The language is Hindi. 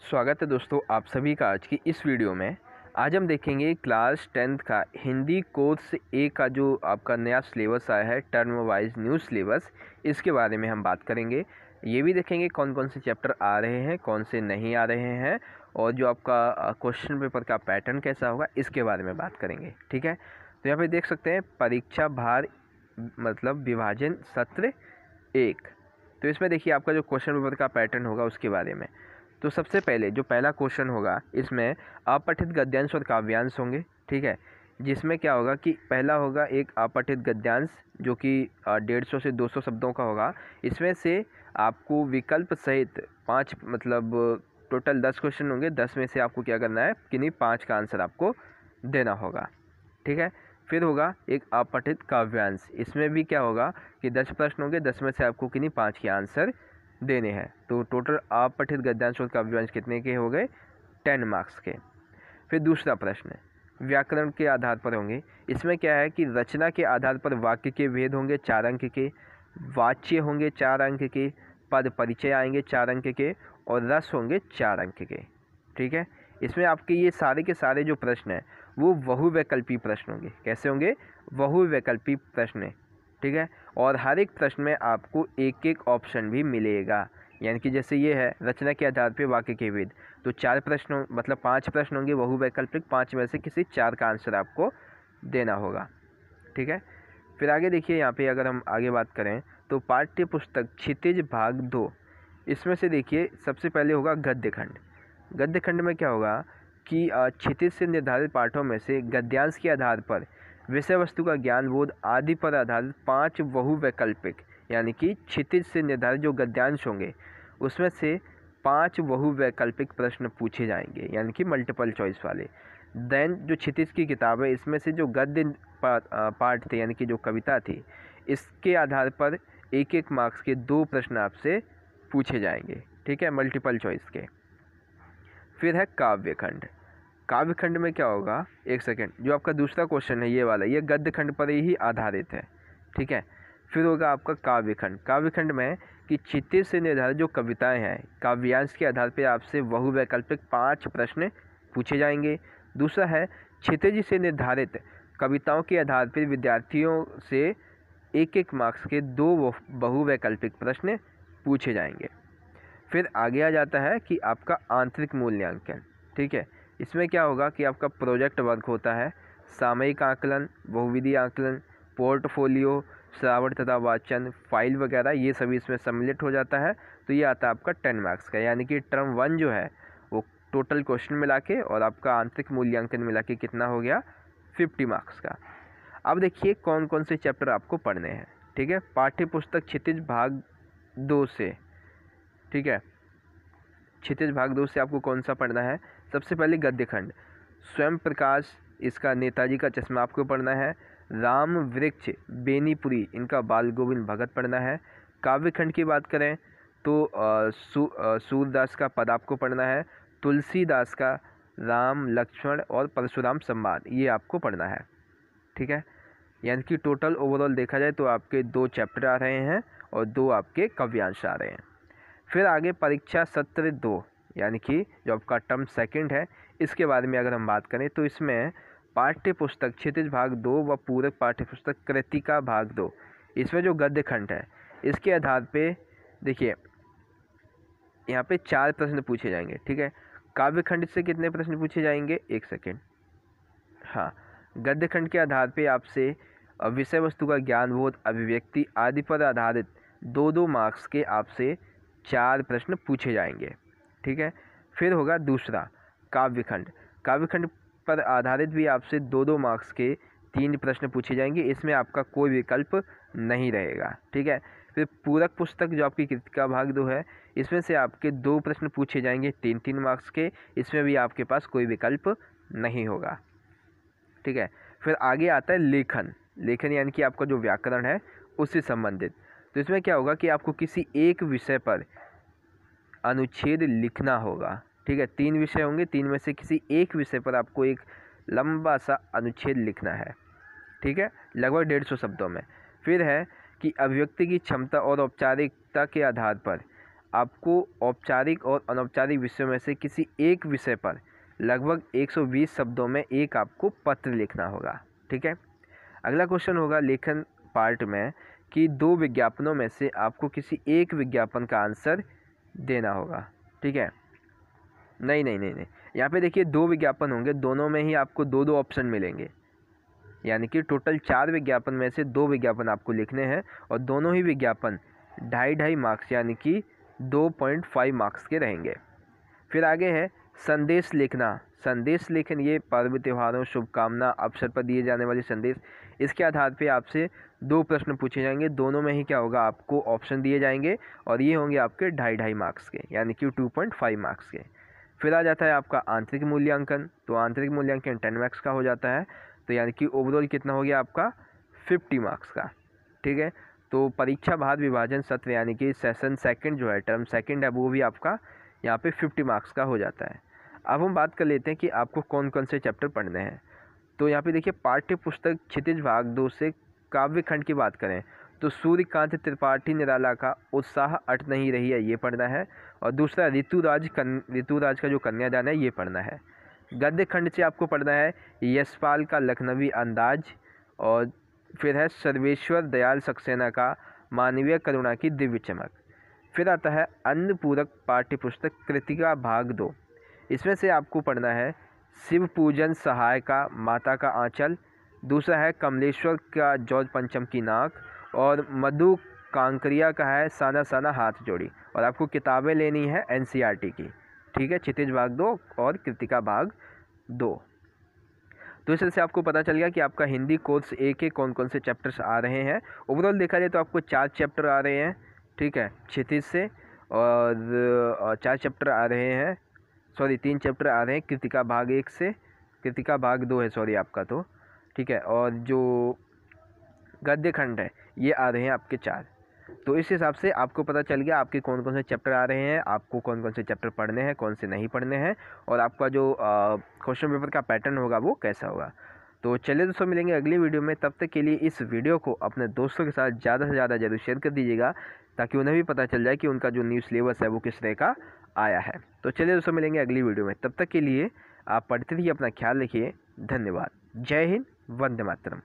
स्वागत है दोस्तों आप सभी का आज की इस वीडियो में। आज हम देखेंगे क्लास 10th का हिंदी कोर्स ए का जो आपका नया सिलेबस आया है, टर्म वाइज न्यू सिलेबस, इसके बारे में हम बात करेंगे। ये भी देखेंगे कौन कौन से चैप्टर आ रहे हैं, कौन से नहीं आ रहे हैं, और जो आपका क्वेश्चन पेपर का पैटर्न कैसा होगा इसके बारे में बात करेंगे। ठीक है, तो यहाँ पे देख सकते हैं परीक्षा भार मतलब विभाजन सत्र 1। तो इसमें देखिए आपका जो क्वेश्चन पेपर का पैटर्न होगा उसके बारे में। तो सबसे पहले जो पहला क्वेश्चन होगा इसमें अपठित गद्यांश और काव्यांश होंगे। ठीक है, जिसमें क्या होगा कि पहला होगा एक अपठित गद्यांश जो कि 150 से 200 शब्दों का होगा। इसमें से आपको विकल्प सहित 5 मतलब टोटल 10 क्वेश्चन होंगे। 10 में से आपको क्या करना है, किन्हीं 5 का आंसर आपको देना होगा। ठीक है, फिर होगा एक अपठित काव्यांश। इसमें भी क्या होगा कि 10 प्रश्न होंगे, 10 में से आपको किन्हीं 5 के आंसर देने हैं। तो टोटल अपठित गद्यांश और काव्यांश कितने के हो गए, 10 मार्क्स के। फिर दूसरा प्रश्न व्याकरण के आधार पर होंगे। इसमें क्या है कि रचना के आधार पर वाक्य के भेद होंगे 4 अंक के, वाच्य होंगे 4 अंक के, पद परिचय आएंगे 4 अंक के, और रस होंगे 4 अंक के। ठीक है, इसमें आपके ये सारे के सारे जो प्रश्न हैं वो बहुवैकल्पी प्रश्न होंगे। कैसे होंगे, बहुवैकल्पी प्रश्न। ठीक है, और हर एक प्रश्न में आपको एक एक ऑप्शन भी मिलेगा। यानी कि जैसे ये है रचना के आधार पर वाक्य के भेद, तो 4 प्रश्न मतलब 5 प्रश्न होंगे बहुवैकल्पिक, 5 में से किसी 4 का आंसर आपको देना होगा। ठीक है, फिर आगे देखिए यहाँ पे अगर हम आगे बात करें तो पाठ्य पुस्तक क्षितिज भाग 2, इसमें से देखिए सबसे पहले होगा गद्य खंड। गद्य खंड में क्या होगा कि क्षितिज से निर्धारित पाठों में से गद्यांश के आधार पर विषय वस्तु का ज्ञान बोध आदि पर आधारित 5 बहुवैकल्पिक यानी कि क्षितिज से निर्धारित जो गद्यांश होंगे उसमें से 5 बहुवैकल्पिक प्रश्न पूछे जाएंगे, यानी कि मल्टीपल चॉइस वाले। देन जो क्षितिज की किताब है इसमें से जो गद्य पाठ थे यानी कि जो कविता थी, इसके आधार पर एक एक मार्क्स के 2 प्रश्न आपसे पूछे जाएंगे। ठीक है, मल्टीपल चॉइस के। फिर है काव्य खंड। काव्य खंड में क्या होगा, एक सेकेंड, जो आपका दूसरा क्वेश्चन है ये वाला, ये गद्य खंड पर ही आधारित है। ठीक है, फिर होगा आपका काव्य खंड। काव्य खंड में कि क्षितिज से निर्धारित जो कविताएं हैं काव्यांश के आधार पर आपसे बहुवैकल्पिक 5 प्रश्न पूछे जाएंगे। दूसरा है क्षितिज से निर्धारित कविताओं के आधार पर विद्यार्थियों से एक एक मार्क्स के 2 बहुवैकल्पिक प्रश्न पूछे जाएंगे। फिर आगे आ जाता है कि आपका आंतरिक मूल्यांकन। ठीक है, इसमें क्या होगा कि आपका प्रोजेक्ट वर्क होता है, सामयिक आकलन, बहुविधि आकलन, पोर्टफोलियो, श्रावण तथा वाचन, फाइल वगैरह, ये सभी इसमें सम्मिलित हो जाता है। तो ये आता है आपका 10 मार्क्स का, यानी कि टर्म 1 जो है वो टोटल क्वेश्चन मिला के और आपका आंतरिक मूल्यांकन मिला के कितना हो गया, 50 मार्क्स का। अब देखिए कौन कौन से चैप्टर आपको पढ़ने हैं। ठीक है, पाठ्य पुस्तक क्षितिज भाग 2 से। ठीक है, क्षितिज भाग 2 से आपको कौन सा पढ़ना है, सबसे पहले गद्य खंड, स्वयं प्रकाश इसका नेताजी का चश्मा आपको पढ़ना है, राम वृक्ष बेनीपुरी इनका बाल गोविंद भगत पढ़ना है। काव्य खंड की बात करें तो सूरदास का पद आपको पढ़ना है, तुलसीदास का राम लक्ष्मण और परशुराम संवाद ये आपको पढ़ना है। ठीक है, यानी कि टोटल ओवरऑल देखा जाए तो आपके 2 चैप्टर आ रहे हैं और 2 आपके काव्यांश आ रहे हैं। फिर आगे परीक्षा सत्र 2 यानी कि जो आपका टर्म 2 है, इसके बारे में अगर हम बात करें तो इसमें पाठ्य पुस्तक क्षितिज भाग 2 व पूरक पाठ्य पुस्तक कृतिका भाग 2, इसमें जो गद्य खंड है इसके आधार पे देखिए यहाँ पे 4 प्रश्न पूछे जाएंगे। ठीक है, काव्य खंड से कितने प्रश्न पूछे जाएंगे, एक सेकेंड, हाँ, गद्य खंड के आधार पे आपसे विषय वस्तु का ज्ञान बोध अभिव्यक्ति आदि पर आधारित 2-2 मार्क्स के आपसे 4 प्रश्न पूछे जाएंगे। ठीक है, फिर होगा दूसरा काव्य खंड। काव्य खंड पर आधारित भी आपसे 2-2 मार्क्स के 3 प्रश्न पूछे जाएंगे, इसमें आपका कोई विकल्प नहीं रहेगा। ठीक है, फिर पूरक पुस्तक जो आपकी कृतिका भाग 2 है, इसमें से आपके 2 प्रश्न पूछे जाएंगे 3-3 मार्क्स के, इसमें भी आपके पास कोई विकल्प नहीं होगा। ठीक है, फिर आगे आता है लेखन। लेखन यानी कि आपका जो व्याकरण है उससे संबंधित। तो इसमें क्या होगा कि आपको किसी एक विषय पर अनुच्छेद लिखना होगा। ठीक है, 3 विषय होंगे, 3 में से किसी एक विषय पर आपको एक लंबा सा अनुच्छेद लिखना है। ठीक है, लगभग 150 शब्दों में। फिर है कि अभिव्यक्ति की क्षमता और औपचारिकता के आधार पर आपको औपचारिक और अनौपचारिक विषयों में से किसी एक विषय पर लगभग 120 शब्दों में एक आपको पत्र लिखना होगा। ठीक है। अगला क्वेश्चन होगा लेखन पार्ट में कि 2 विज्ञापनों में से आपको किसी एक विज्ञापन का आंसर देना होगा। ठीक है। नहीं, यहाँ पे देखिए 2 विज्ञापन होंगे, दोनों में ही आपको 2-2 ऑप्शन मिलेंगे, यानी कि टोटल 4 विज्ञापन में से 2 विज्ञापन आपको लिखने हैं और दोनों ही विज्ञापन 2.5 मार्क्स यानी कि 2.5 मार्क्स के रहेंगे। फिर आगे है संदेश लिखना। संदेश लेखन ये पर्व, त्योहारों, शुभकामना, अवसर पर दिए जाने वाले संदेश, इसके आधार पे आपसे 2 प्रश्न पूछे जाएंगे, दोनों में ही क्या होगा आपको ऑप्शन दिए जाएंगे और ये होंगे आपके 2.5 मार्क्स के यानी कि 2.5 मार्क्स के। फिर आ जाता है आपका आंतरिक मूल्यांकन। तो आंतरिक मूल्यांकन 10 मार्क्स का हो जाता है, तो यानी कि ओवरऑल कितना हो गया आपका 50 मार्क्स का। ठीक है। तो परीक्षा भार विभाजन सत्र यानी कि सेशन सेकंड जो है, टर्म सेकंड है, वो भी आपका यहाँ पे 50 मार्क्स का हो जाता है। अब हम बात कर लेते हैं कि आपको कौन कौन से चैप्टर पढ़ने हैं। तो यहाँ पे देखिए पाठ्य पुस्तक क्षितिज भाग 2 से काव्य खंड की बात करें तो सूर्यकांत त्रिपाठी निराला का उत्साह अट नहीं रही है, ये पढ़ना है। और दूसरा ऋतुराज का जो कन्यादान है, ये पढ़ना है। गद्य खंड से आपको पढ़ना है यशपाल का लखनवी अंदाज, और फिर है सर्वेश्वर दयाल सक्सेना का मानवीय करुणा की दिव्य चमक। फिर आता है अन्य पूरक पाठ्य पुस्तक कृतिका भाग 2। इसमें से आपको पढ़ना है शिव पूजन सहाय का माता का आंचल, दूसरा है कमलेश्वर का जॉर्ज पंचम की नाक, और मधु कांकरिया का है साना साना हाथ जोड़ी। और आपको किताबें लेनी है NCERT की। ठीक है। क्षितिज भाग 2 और कृतिका भाग 2। तो इस तरह से आपको पता चल गया कि आपका हिंदी कोर्स ए के कौन कौन से चैप्टर्स आ रहे हैं। ओवरऑल देखा जाए तो आपको 4 चैप्टर आ रहे हैं। ठीक है, क्षितिज से, और 4 चैप्टर आ रहे हैं, 3 चैप्टर आ रहे हैं कृतिका भाग 1 से, कृतिका भाग 2 है आपका। तो ठीक है, और जो गद्य खंड है ये आ रहे हैं आपके 4। तो इस हिसाब से आपको पता चल गया आपके कौन कौन से चैप्टर आ रहे हैं, आपको कौन कौन से चैप्टर पढ़ने हैं, कौन से नहीं पढ़ने हैं, और आपका जो क्वेश्चन पेपर का पैटर्न होगा वो कैसा होगा। तो चलिए दोस्तों, मिलेंगे अगली वीडियो में। तब तक के लिए इस वीडियो को अपने दोस्तों के साथ ज़्यादा से ज़्यादा जरूर शेयर कर दीजिएगा, ताकि उन्हें भी पता चल जाए कि उनका जो न्यू सिलेबस है वो किस तरह का आया है। तो चलिए दोस्तों, मिलेंगे अगली वीडियो में। तब तक के लिए आप पढ़ते रहिए, अपना ख्याल रखिए। धन्यवाद। जय हिंद, वंदे मातरम।